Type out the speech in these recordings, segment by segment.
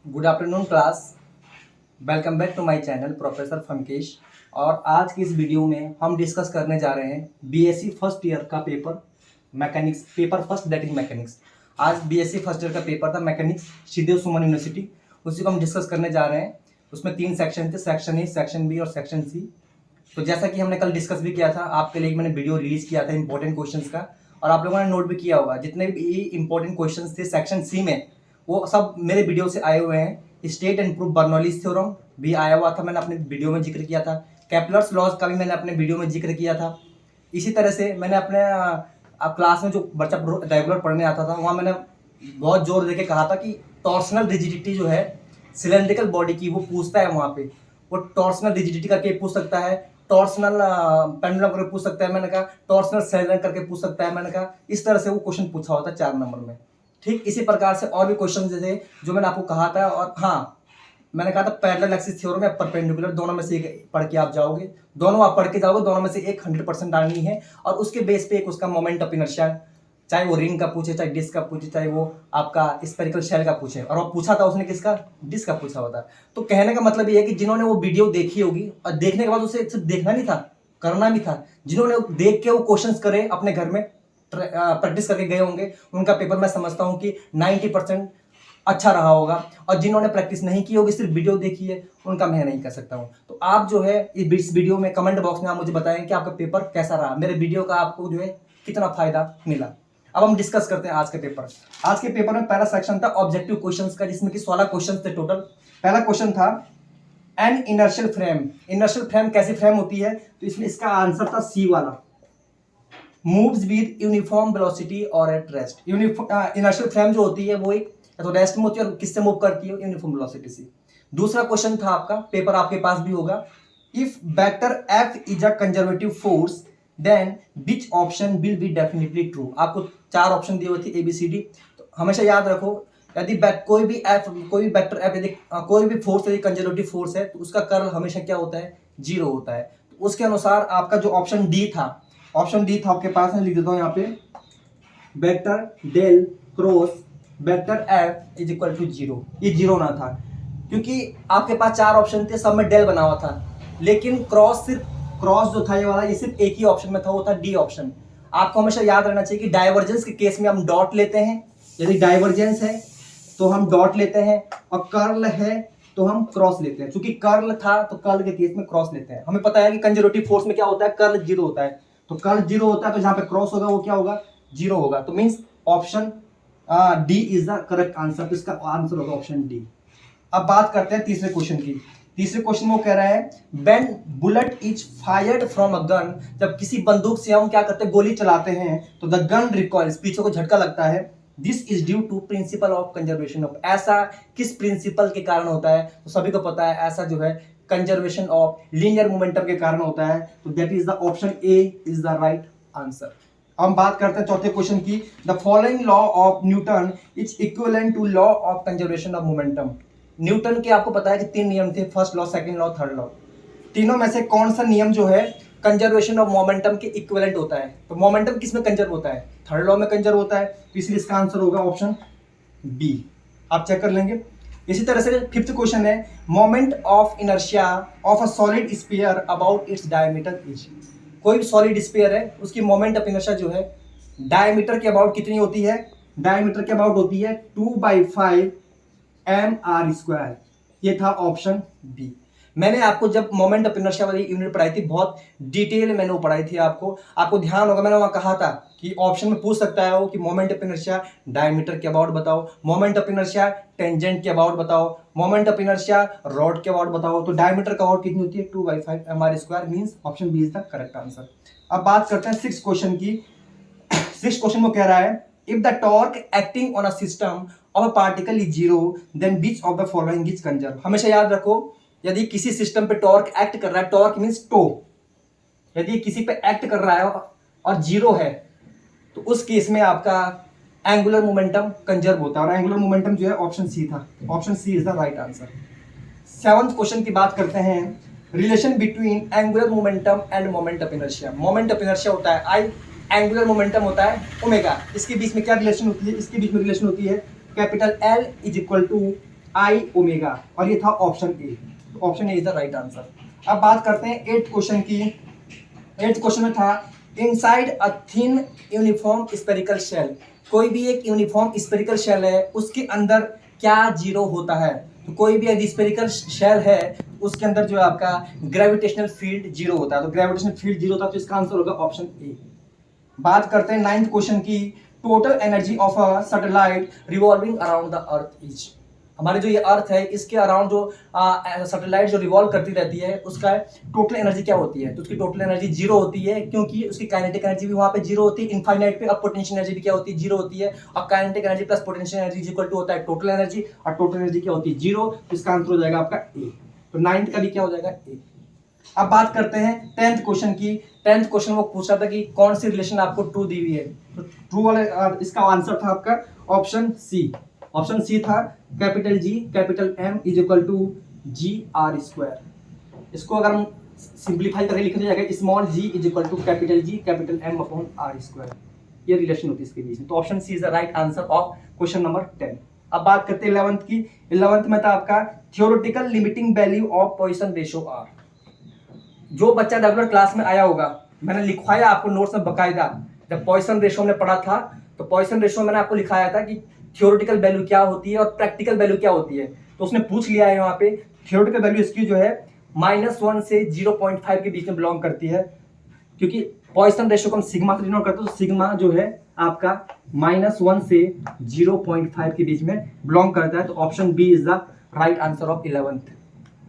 Good afternoon class. Welcome back to my channel professor Funkesh. और आज की इस वीडियो में हम डिस्कस करने जा रहे हैं बीएससी फर्स्ट ईयर का paper mechanics, paper first that is mechanics. आज बीएससी फर्स्ट ईयर का पेपर था मैकेनिक्स, श्रीदेव सुमन यूनिवर्सिटी, उसी को हम डिस्कस करने जा रहे हैं। उसमें 3 सेक्शन थे, सेक्शन ए, सेक्शन बी और सेक्शन सी। तो जैसा कि हमने कल डिस्कस भी किया था, आपके लिए मैंने वीडियो रिलीज किया था इंपॉर्टेंट क्वेश्चंस का, और आप लोगों ने नोट भी किया होगा। जितने भी इंपॉर्टेंट क्वेश्चंस थे सेक्शन सी में, वो सब मेरे वीडियो से आए हुए हैं। State and proof Bernoulli's theorem भी आया हुआ था, मैंने अपने वीडियो में जिक्र किया था। केपलर्स लॉज का भी मैंने अपने वीडियो में जिक्र किया था। इसी तरह से मैंने अपने क्लास में जो बच्चा रेगुलर पढ़ने आता था, वहाँ मैंने बहुत जोर देके कहा था कि टॉर्सनल रिजिडिटी जो है सिलेंड्रिकल बॉडी की, वो पूछता है वहाँ पे। वो टॉर्सनल रिजिडिटी करके पूछ सकता है, टॉर्सनल पेंडुलम करके पूछ सकता है, मैंने कहा टॉर्सनल सेलन करके पूछ सकता है, मैंने कहा इस तरह से वो क्वेश्चन पूछा होता है 4 नंबर में। ठीक इसी प्रकार से और भी क्वेश्चन थे जो मैंने आपको कहा था। और हाँ, मैंने कहा था पैरेलल एक्सिस थ्योरम या परपेंडिकुलर, दोनों में से एक पढ़ के आप जाओगे, दोनों आप पढ़ के जाओगे, दोनों में से एक 100% आनी है। और उसके बेस पे एक उसका मोमेंट ऑफ इनर्शिया, चाहे वो रिंग का पूछे, चाहे डिस्क का पूछे, चाहे वो आपका स्फेरिकल शेल का पूछे। और वो पूछा था उसने किसका, डिस्क का पूछा होता। तो कहने का मतलब ये है कि जिन्होंने वो वीडियो देखी होगी, और देखने के बाद उसे सिर्फ देखना नहीं था, करना भी था। जिन्होंने देख के वो क्वेश्चंस करे, अपने घर में प्रैक्टिस करके गए होंगे, उनका पेपर मैं समझता हूँ कि 90% अच्छा रहा होगा। और जिन्होंने प्रैक्टिस नहीं की होगी, सिर्फ वीडियो देखी है, उनका मैं नहीं कर सकता हूँ। तो आप जो है इस वीडियो में कमेंट बॉक्स में आप मुझे बताएं कि आपका पेपर कैसा रहा, मेरे वीडियो का आपको जो है कितना फायदा मिला। अब हम डिस्कस करते हैं आज के पेपर। आज के पेपर में पहला सेक्शन था ऑब्जेक्टिव क्वेश्चंस का, जिसमें कि 16 क्वेश्चन थे टोटल। पहला क्वेश्चन था N inertial frame. Inertial frame कैसी फ्रेम होती है, तो इसमें इसका आंसर था सी वाला, मूव्स विद यूनिफॉर्म वेलोसिटी और एट रेस्ट। इनर्शियल फ्रेम जो होती है वो एक तो रेस्ट में होती है, और किससे मूव करती है, यूनिफॉर्म वेलोसिटी से। दूसरा क्वेश्चन था आपका, पेपर आपके पास भी होगा, if vector F is a conservative force then which option will be definitely true. आपको 4 ऑप्शन दिए हुए थे ABCD। तो हमेशा याद रखो, यदि कोई भी वेक्टर एफ, यदि कोई भी फोर्स यदि कंजर्वेटिव फोर्स है, तो उसका कर्ल हमेशा क्या होता है, 0 होता है। तो उसके अनुसार आपका जो ऑप्शन डी था, आपके पास, मैं लिख देता हूं यहाँ पे, vector del cross vector F is equal to 0। ये 0 ना था, क्योंकि आपके पास 4 ऑप्शन थे, सब में डेल बना हुआ था, लेकिन क्रॉस जो था ये वाला, ये सिर्फ एक ही ऑप्शन में था, वो था डी ऑप्शन। आपको हमेशा याद रहना चाहिए कि डाइवर्जेंस के केस में हम डॉट लेते हैं, यदि डाइवर्जेंस है तो हम डॉट लेते हैं, और कर्ल है तो हम क्रॉस लेते हैं। क्योंकि कर्ल था तो कर्ल के केस में क्रॉस लेते हैं। हमें पता है कि कंजर्वेटिव फोर्स में क्या होता है, कर्ल 0 होता है। तो कर्ल 0 होता है, तो जहां पे क्रॉस होगा वो क्या होगा, 0 होगा। तो means option D is the correct answer. तो इसका आंसर होगा ऑप्शन डी। अब बात करते हैं तीसरे क्वेश्चन की। तीसरे क्वेश्चन में वो कह रहा है when bullet is fired from a gun, जब किसी बंदूक से हम क्या करते हैं, गोली चलाते हैं, तो द गन रिकॉइल्स, पीछे को झटका लगता है। This is due to principle of conservation of. ऐसा किस प्रिंसिपल के कारण होता है, तो सभी को पता है, ऐसा जो है कंजर्वेशन ऑफ लीनियर मोमेंटम के कारण होता है। तो that is the option A is the right answer. हम बात करते हैं चौथे क्वेश्चन की। The following law of Newton is equivalent to law of conservation of momentum. Newton के आपको पता है कि 3 नियम थे, first law, second law, third law. तीनों में से कौन सा नियम जो है कंजर्वेशन ऑफ मोमेंटम के इक्विवेलेंट होता है, तो मोमेंटम किस में कंजर्व होता है, थर्ड लॉ में कंजर्व होता है। तो इसलिए इसका आंसर होगा ऑप्शन बी। आप चेक कर लेंगे। इसी तरह से फिफ्थ क्वेश्चन है moment of inertia of a solid sphere about its diameter is. कोई भी सॉलिड स्फीयर है, उसकी मोमेंट ऑफ इनर्शिया जो है डायमीटर के अबाउट कितनी होती है, डायमीटर के अबाउट होती है 2/5 mr²। ये था ऑप्शन बी। मैंने आपको जब मोमेंट ऑफ इनर्शिया वाली यूनिट पढ़ाई थी, बहुत डिटेल मैंने वो पढ़ाई थी, आपको ध्यान होगा, मैंने वहां कहा था कि ऑप्शन में पूछ सकता है वो कि मोमेंट ऑफ इनर्शिया डायमीटर के अबाउट बताओ, मोमेंट ऑफ इनर्शिया टेंजेंट के अबाउट बताओ, मोमेंट ऑफ इनर्शिया रॉड के अबाउट बताओ। तो डायमीटर का अबाउट कितनी होती है, 2/5 mr², means option B is the correct answer. अब बात करते हैं 6th क्वेश्चन की। 6th क्वेश्चन में कह रहा है if the torque acting on a system of a particle is 0 then which of the following is conserved। हमेशा याद रखो, यदि किसी सिस्टम पे टॉर्क एक्ट कर रहा है, टॉर्क मींस टो, यदि किसी पे एक्ट कर रहा है और 0 है, तो उस केस में आपका एंगुलर मोमेंटम कंजर्व होता है। और एंगुलर मोमेंटम जो है ऑप्शन सी था, option C is the right answer. 7th question की बात करते हैं, relation between angular momentum and moment of inertia. Moment of inertia होता है आई, एंगुलर मोमेंटम होता है ओमेगा। इसके बीच में क्या रिलेशन होती है, इसके बीच में रिलेशन होती है capital L is equal to I omega, और ये था option A. Option A is the right answer. अब बात करते हैं 8th क्वेश्चन की। 8th क्वेश्चन में था inside a thin uniform spherical shell, कोई भी एक यूनिफॉर्म स्पेरिकल शेल है, उसके अंदर क्या जीरो होता है? तो कोई भी यदि स्पेरिकल शेल है उसके अंदर जो है आपका ग्रेविटेशनल फील्ड जीरो होता है। तो ग्रेविटेशनल फील्ड जीरो होता है, तो इसका आंसर होगा ऑप्शन ए। बात करते हैं 9th क्वेश्चन की। Total energy of a satellite revolving around the earth is, हमारे जो ये अर्थ है इसके अराउंड जो सैटेलाइट जो रिवॉल्व करती रहती है उसका टोटल एनर्जी क्या होती है? तो उसकी टोटल एनर्जी जीरो होती है, क्योंकि उसकी काइनेटिक एनर्जी भी वहां पे जीरो होती है इनफाइनाइट पे, और पोटेंशियल एनर्जी भी क्या होती है? जीरो होती है। और kinetic energy plus potential energy equal to होता है टोटल एनर्जी, और टोटल एनर्जी क्या होती है? जीरो। तो इसका आंसर हो जाएगा आपका ए। तो 9th का भी क्या हो जाएगा? ए। अब बात करते हैं 10th क्वेश्चन की। 10th क्वेश्चन वो पूछा था कि कौन सी रिलेशन आपको ट्रू दी हुई है? तो ट्रू वाले इसका आंसर था आपका ऑप्शन सी। ऑप्शन सी था capital G capital M is equal to G R square. इसको अगर हम सिंप्लीफाई करके लिखा जाएगा small G is equal to capital G capital M upon R square. ये रिलेशन होती है इसके बीच में। तो option C is the right answer of question number 10। अब बात करते हैं 11th की। 11th में था आपका theoretical limiting value of Poisson ratio R. जो बच्चा रेगुलर क्लास में आया होगा, मैंने लिखवाया आपको नोट्स में बकायदा। जब पॉइसन रेशियो में पढ़ा था तो पॉइसन रेशियो मैंने आपको लिखाया था कि थ्योरेटिकल वैल्यू क्या होती है और प्रैक्टिकल वैल्यू क्या होती है। तो उसने पूछ लिया है यहाँ पे थ्योरेटिकल वैल्यू इसकी जो है -1 से 0.5 के बीच में बिलोंग करती है, क्योंकि पॉइसन रेशियो को हम सिग्मा से डिनोट करते हैं। तो सिग्मा जो है आपका -1 से 0.5 के बीच में बिलोंग करता है। तो option B is the right answer of 11th।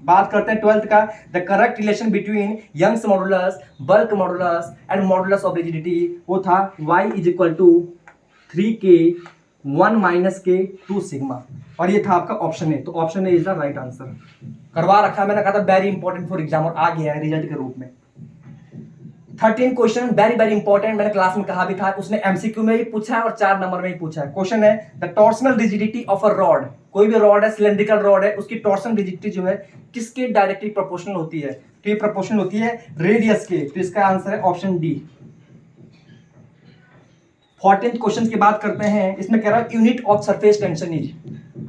बात करते हैं 12th का। The correct relation between Young's modulus, bulk modulus and modulus of rigidity, वो था y is equal to 3k 1 minus के 2 सिग्मा, और ये था आपका ऑप्शन ए। तो option A is the right answer. करवा रखा है, मैंने कहा था वेरी इंपॉर्टेंट फॉर एग्जाम, और आ गया है रिजल्ट के रूप में। 13 क्वेश्चन वेरी वेरी इंपॉर्टेंट, मैंने क्लास में कहा भी था। उसने एमसीक्यू में भी पूछा है और 4 नंबर में भी पूछा है। क्वेश्चन है the torsional rigidity of a rod, कोई भी रॉड है सिलेंड्रिकल रॉड है, उसकी टॉर्सनल रिजिडिटी जो है किसके डायरेक्टली प्रोपोर्शनल होती है? तो ये प्रोपोर्शनल होती है रेडियस के। तो इसका आंसर है ऑप्शन डी। 14th क्वेश्चन की बात करते हैं। इसमें कह रहा है unit of surface tension is.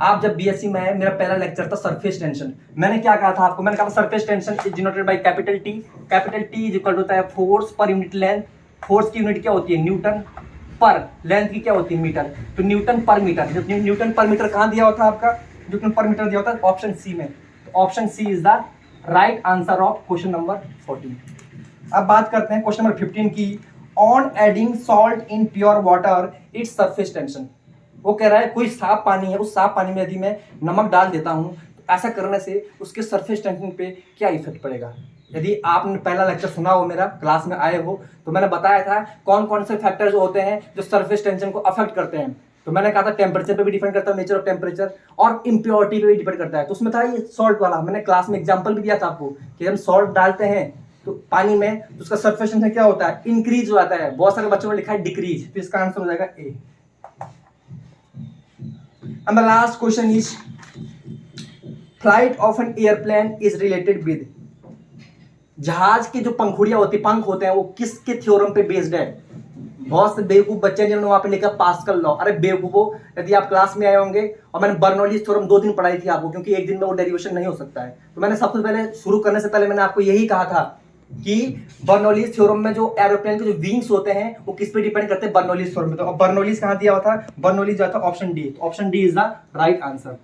आप जब बीएससी में है, मेरा पहला लेक्चर था सरफेस टेंशन। मैंने क्या कहा था आपको? मैंने कहा surface tension is denoted by capital T. Capital T is equal होता है force per unit length. Force की यूनिट क्या होती है? न्यूटन पर। लेंथ की क्या होती है? मीटर। तो न्यूटन पर मीटर। जब न्यूटन पर मीटर कहाँ दिया होता है आपका? न्यूटन पर मीटर दिया होता है ऑप्शन सी में। तो option C is the right answer of question number 14। अब बात करते हैं क्वेश्चन नंबर 15 की। On adding salt in pure water its surface tension. वो कह रहा है कोई साफ पानी है, उस साफ पानी में यदि मैं नमक डाल देता हूं तो ऐसा करने से उसके सरफेस टेंशन पे क्या इफेक्ट पड़ेगा? यदि आपने पहला लेक्चर सुना हो, मेरा क्लास में आए हो, तो मैंने बताया था कौन कौन से फैक्टर्स होते हैं जो सरफेस टेंशन को अफेक्ट करते हैं। तो मैंने कहा था टेम्परेचर पे भी डिपेंड करता है, नेचर ऑफ टेम्परेचर, और इम्प्योरिटी पे भी डिपेंड करता है। तो उसमें था ये सॉल्ट वाला, मैंने क्लास में एग्जाम्पल भी दिया था आपको कि हम सॉल्ट डालते हैं तो पानी में, तो उसका सरफेस टेंशन क्या होता है? इंक्रीज हो जाता है। बहुत सारे बच्चों ने लिखा है डिक्रीज। तो इसका आंसर हो जाएगा ए। And the last question is flight of an airplane is related with, जहाज की जो पंखुड़ियां होती, पंख होते हैं, वो किसके थ्योरम पे बेस्ड है? बहुत से बेवकूफ बच्चे हैं जिन्होंने वहां पे लिखा पास्कल लॉ। अरे बेवकूफो, यदि आप क्लास में आए होंगे, और मैंने बर्नौलीज थ्योरम 2 दिन पढ़ाई थी आपको, क्योंकि एक दिन में वो डेरिवेशन नहीं हो सकता है। तो मैंने सबसे पहले शुरू करने से पहले मैंने आपको यही कहा था कि बर्नौलीज थ्योरम में जो एरोप्लेन के जो विंग्स होते हैं वो किस पे डिपेंड करते हैं? बर्नौलीज थ्योरम पे। तो बर्नौलीज कहां दिया हुआ था? बर्नौलीज जो था ऑप्शन डी। तो option D is the right answer.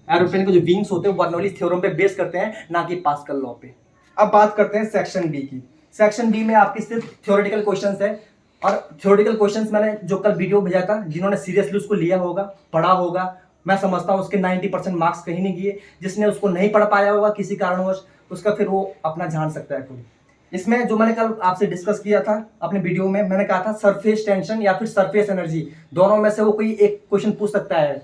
Aeroplane के जो विंग्स होते हैं वो बर्नौलीज थ्योरम पे बेस करते हैं, ना कि पास्कल लॉ पे। अब बात करते हैं सेक्शन डी की। सेक्शन डी में आपकी सिर्फ थ्योरेटिकल क्वेश्चंस है, और थ्योरेटिकल क्वेश्चंस मैंने जो कल वीडियो भेजा था, जिन्होंने सीरियसली उसको लिया होगा, पढ़ा होगा, मैं समझता हूँ उसके 90% मार्क्स कहीं नहीं गए। जिसने उसको नहीं पढ़ पाया होगा किसी कारणवश, उसका फिर वो अपना जान सकता है खुद। इसमें जो मैंने कल आपसे डिस्कस किया था अपने वीडियो में, मैंने कहा था सरफेस टेंशन या फिर सरफेस एनर्जी, दोनों में से वो कोई एक क्वेश्चन पूछ सकता है।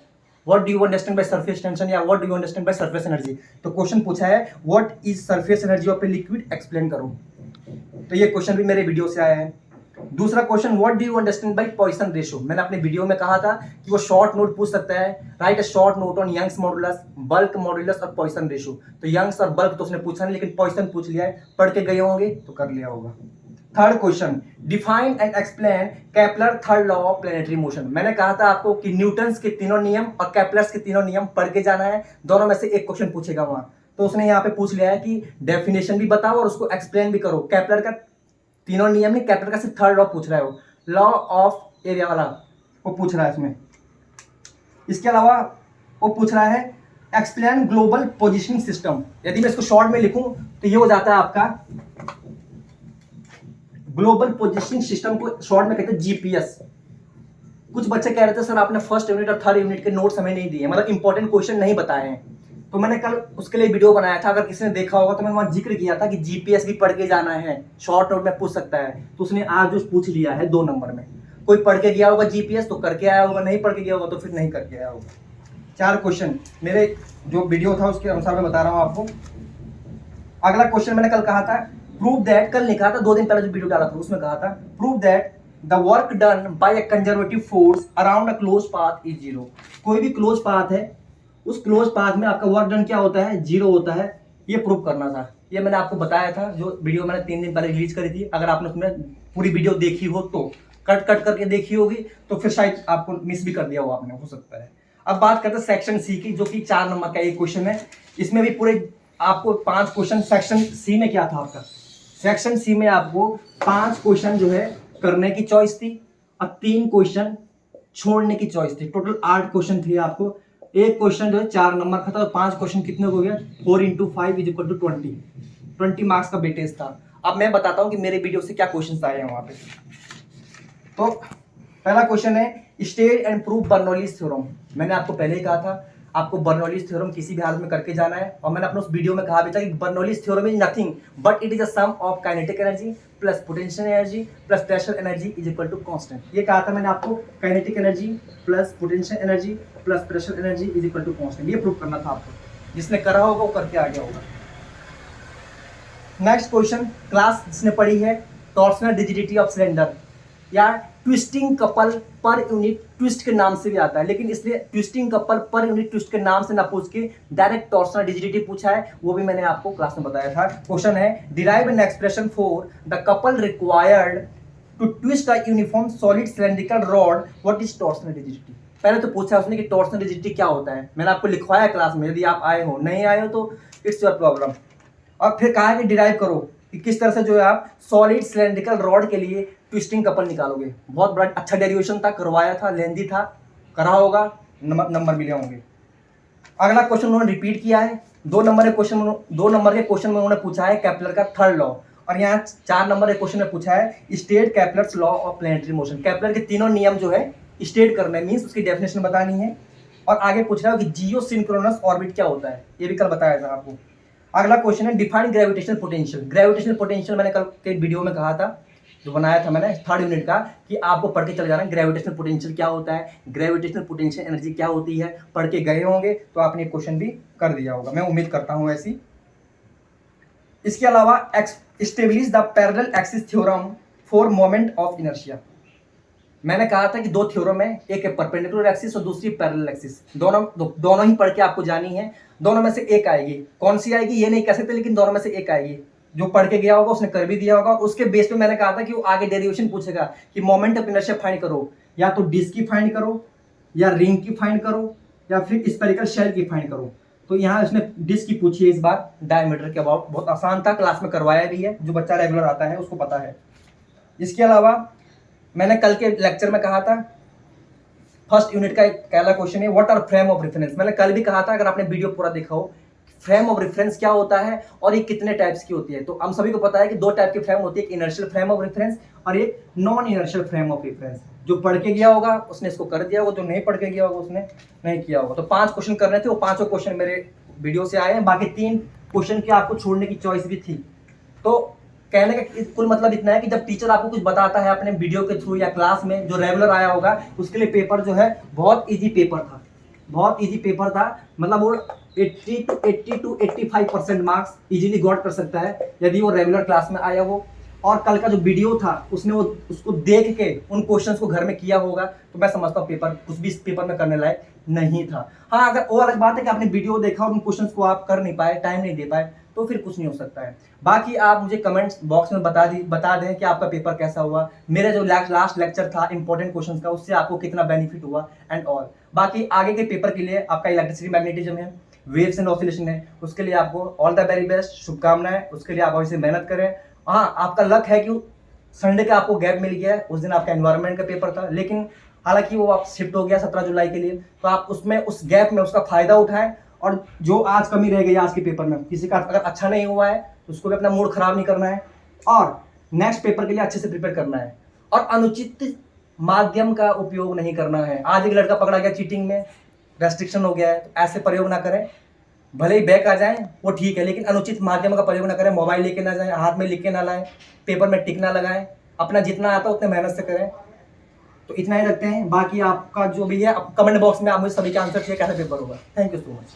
What do you understand by surface tension या what do you understand by surface energy. तो क्वेश्चन पूछा है what is surface energy of a liquid, explain करो। तो ये क्वेश्चन भी मेरे वीडियो से आया है। दूसरा question what do you understand bye Poisson ratio. मैंने अपने वीडियो में कहा था कि वो शॉर्ट नोट पूछ सकता है, write a short note on Young's modulus, bulk modulus और पॉइसन रेशियो। तो यंग्स और बल्क तो उसने पूछा नहीं, लेकिन पॉइसन पूछ लिया है। पढ़ के गए होंगे तो कर लिया होगा। Third question, define and explain Kepler third law of planetary motion. मैंने कहा था आपको कि न्यूटन्स के तीनों नियम और केपलर्स के तीनों नियम पढ़ के जाना है, दोनों में से एक क्वेश्चन पूछेगा वहां। तो उसने यहाँ पे पूछ लिया है कि डेफिनेशन भी बताओ और उसको एक्सप्लेन भी करो। केपलर का तीनों नियम नहीं, केपलर का सिर्फ थर्ड लॉ पूछ रहा है, वो लॉ ऑफ एरिया वाला वो पूछ रहा है इसमें। इसके अलावा वो पूछ रहा है एक्सप्लेन ग्लोबल पोजिशनिंग सिस्टम। यदि मैं इसको शॉर्ट में लिखूं तो ये हो जाता है आपका ग्लोबल पोजिशनिंग सिस्टम, को शॉर्ट में कहते हैं जीपीएस। कुछ बच्चे कह रहे थे सर आपने फर्स्ट यूनिट और थर्ड यूनिट के नोट्स हमें नहीं दिए, मतलब इंपॉर्टेंट क्वेश्चन नहीं बताए हैं। तो मैंने कल उसके लिए वीडियो बनाया था, अगर किसी ने देखा होगा तो मैंने वहां जिक्र किया था कि जीपीएस भी पढ़ के जाना है, शॉर्ट नोट में पूछ सकता है। तो उसने आज जो पूछ लिया है 2 नंबर में, कोई पढ़ के गया होगा जीपीएस तो करके आया होगा, नहीं पढ़ के गया होगा तो फिर नहीं करके आया होगा। 4 क्वेश्चन मेरे जो वीडियो था उसके अनुसार मैं बता रहा हूं आपको। अगला क्वेश्चन मैंने कल कहा था प्रूव दैट, कल नहीं कहा था, 2 दिन पहले जो वीडियो डाला था उसमें कहा था prove that the work done by a conservative force around a close path is 0। कोई भी क्लोज पाथ है, उस क्लोज पाथ में आपका वर्क डन क्या होता है, 0 होता है। ये प्रूव करना था, ये मैंने आपको बताया था, जो वीडियो मैंने 3 दिन पहले रिलीज करी थी। अगर आपने उसमें पूरी वीडियो देखी हो तो, कट करके देखी होगी तो फिर शायद आपको मिस भी कर दिया हो आपने, हो सकता है। अब बात करते हैं सेक्शन सी की, जो कि 4 नंबर का एक क्वेश्चन है। इसमें भी पूरे आपको 5 क्वेश्चन, सेक्शन सी में क्या था आपका, सेक्शन सी में आपको 5 क्वेश्चन जो है करने की चॉइस थी और 3 क्वेश्चन छोड़ने की चॉइस थी। टोटल 8 क्वेश्चन थे आपको। एक क्वेश्चन जो है 4 नंबर का था और 5 क्वेश्चन कितने हो गया, 4 × 5 = 20 मार्क्स का वेटेज था। अब मैं बताता हूं कि मेरे वीडियो से क्या क्वेश्चन आए हैं वहां पे। तो पहला क्वेश्चन है state and prove Bernoulli's theorem. मैंने आपको पहले ही कहा था आपको बर्नौलीज थ्योरम किसी भी हालत में करके जाना है, और मैंने अपने उस वीडियो में कहा भी था कि Bernoulli's theorem is nothing but it is a sum of kinetic energy plus potential energy plus pressure energy = constant. ये कहा था मैंने आपको, kinetic energy plus potential energy plus pressure energy = constant. ये प्रूव करना था आपको, जिसने करा होगा वो करके आ गया होगा। नेक्स्ट क्वेश्चन, क्लास जिसने पढ़ी है टॉर्सनल रिजिडिटी ऑफ सिलेंडर या twisting couple per unit twist के नाम से भी आता है, लेकिन इसलिए twisting couple per unit twist के नाम से ना पूछ के डायरेक्ट टॉर्सनल रिजिडिटी पूछा है, वो भी मैंने आपको क्लास में बताया था। क्वेश्चन है derive an expression for the couple required to twist a uniform solid cylindrical rod, what is torsional rigidity. पहले तो पूछा उसने कि टॉर्सनल रिजिडिटी क्या होता है, मैंने आपको लिखवाया क्लास में, यदि आप आए हो, नहीं आए हो तो इट्स योर प्रॉब्लम। और फिर कहा कि डिराइव करो कि किस तरह से जो है आप सॉलिड सिलेंड्रिकल रॉड के लिए ट्विस्टिंग कपल निकालोगे। बहुत बड़ा अच्छा डेरिवेशन था, करवाया था, लेंदी था, करा होगा, नंबर मिले होंगे। अगला क्वेश्चन उन्होंने रिपीट किया है, 2 नंबर के क्वेश्चन में उन्होंने पूछा है केपलर का थर्ड लॉ, और यहाँ 4 नंबर के क्वेश्चन में पूछा है state Kepler's law of planetary motion. Kepler के तीनों नियम जो है स्टेट करने, मीन्स उसकी डेफिनेशन बतानी है। और आगे पूछ रहा है कि जियो सिंक्रोनस ऑर्बिट क्या होता है, ये भी कल बताया था आपको। अगला क्वेश्चन है define gravitational potential. Gravitational potential मैंने कल के वीडियो में कहा था, जो बनाया था मैंने 3rd यूनिट का, कि आपको पढ़ के चले जाना ग्रेविटेशनल पोटेंशियल क्या होता है, ग्रेविटेशनल पोटेंशियल एनर्जी क्या होती है, पढ़ के गए होंगे तो आपने क्वेश्चन भी कर दिया होगा, मैं उम्मीद करता हूं ऐसी। इसके अलावा establish the parallel axis theorem for moment of inertia. मैंने कहा था कि 2 थ्योरम है, एक है परपेंडिकुलर एक्सिस और दूसरी पैरेलल एक्सिस। दोनों ही पढ़ के आपको जानी है, दोनों में से एक आएगी। कौन सी आएगी ये नहीं कह सकते, लेकिन दोनों में से एक आएगी। जो पढ़ के गया होगा उसने कर भी दिया होगा। उसके बेस पे मैंने कहा था कि वो आगे डेरिवेशन पूछेगा कि मोमेंट ऑफ इनर्शिया फाइंड करो, या तो डिस्क की फाइंड करो, या रिंग की फाइंड करो, या फिर स्फेरिकल शेल की फाइंड करो। तो यहाँ उसने डिस्क की पूछी है इस बार, डायमीटर के अबाउट। बहुत आसान था, क्लास में करवाया भी है, जो बच्चा रेगुलर आता है उसको पता है। इसके अलावा मैंने कल के लेक्चर में कहा था 1st यूनिट का एक पहला क्वेश्चन है what are frame of reference. मैंने कल भी कहा था, अगर आपने वीडियो पूरा देखा हो, फ्रेम ऑफ रेफरेंस क्या होता है और ये कितने टाइप्स की होती है। तो हम सभी को पता है कि 2 टाइप की फ्रेम होती है, एक इनर्शियल फ्रेम ऑफ रेफरेंस और एक non inertial frame of reference. जो पढ़ के गया होगा उसने इसको कर दिया होगा, जो नहीं पढ़ के गया होगा उसने नहीं किया होगा। तो 5 क्वेश्चन करने थे, वो 5 क्वेश्चन मेरे वीडियो से आए हैं। बाकी 3 क्वेश्चन की आपको छोड़ने की चॉइस भी थी। तो कहने का कुल मतलब इतना है कि जब टीचर आपको कुछ बताता है अपने वीडियो के थ्रू या क्लास में, जो रेगुलर आया होगा उसके लिए पेपर जो है बहुत इजी पेपर था, बहुत इजी पेपर था। मतलब वो 80 to 85% मार्क्स इजीली गॉट कर सकता है यदि वो रेगुलर क्लास में आया हो। और कल का जो वीडियो था उसने वो उसको देख के उन क्वेश्चंस को घर में किया होगा, तो मैं समझता हूँ पेपर कुछ भी इस पेपर में करने लायक नहीं था। हाँ, अगर वो अलग बात है कि आपने वीडियो देखा और उन क्वेश्चंस को आप कर नहीं पाए, टाइम नहीं दे पाए, तो फिर कुछ नहीं हो सकता है। बाकी आप मुझे कमेंट्स बॉक्स में बता दें कि आपका पेपर कैसा हुआ, मेरा जो लास्ट लेक्चर था इंपॉर्टेंट क्वेश्चन का, उससे आपको कितना बेनिफिट हुआ एंड ऑल। बाकी आगे के पेपर के लिए आपका इलेक्ट्रिसिटी मैग्नेटिज्म है, वेव्स एंड ऑसिलेशन है, उसके लिए आपको ऑल द वेरी बेस्ट, शुभकामनाएं। उसके लिए आप वैसे मेहनत करें। हाँ, आपका लक है कि संडे का आपको गैप मिल गया है, उस दिन आपका एनवायरनमेंट का पेपर था, लेकिन हालांकि वो आप शिफ्ट हो गया 17 जुलाई के लिए, तो आप उसमें उस गैप में उसका फायदा उठाएं। और जो आज कमी रह गई आज के पेपर में, किसी का अगर अच्छा नहीं हुआ है तो उसको भी अपना मूड खराब नहीं करना है और नेक्स्ट पेपर के लिए अच्छे से प्रिपेयर करना है और अनुचित माध्यम का उपयोग नहीं करना है। आज एक लड़का पकड़ा गया चीटिंग में, रेस्ट्रिक्शन हो गया है, तो ऐसे प्रयोग ना करें। भले ही बैक आ जाए वो ठीक है, लेकिन अनुचित माध्यम का प्रयोग ना करें। मोबाइल लेके ना जाएं, हाथ में लिख के ना लाएं, पेपर में टिक ना लगाएं। अपना जितना आता है उतने मेहनत से करें। तो इतना ही रखते हैं। बाकी आपका जो भी है कमेंट बॉक्स में आप मुझे सभी के आंसर चाहिए कैसा पेपर होगा। Thank you so much.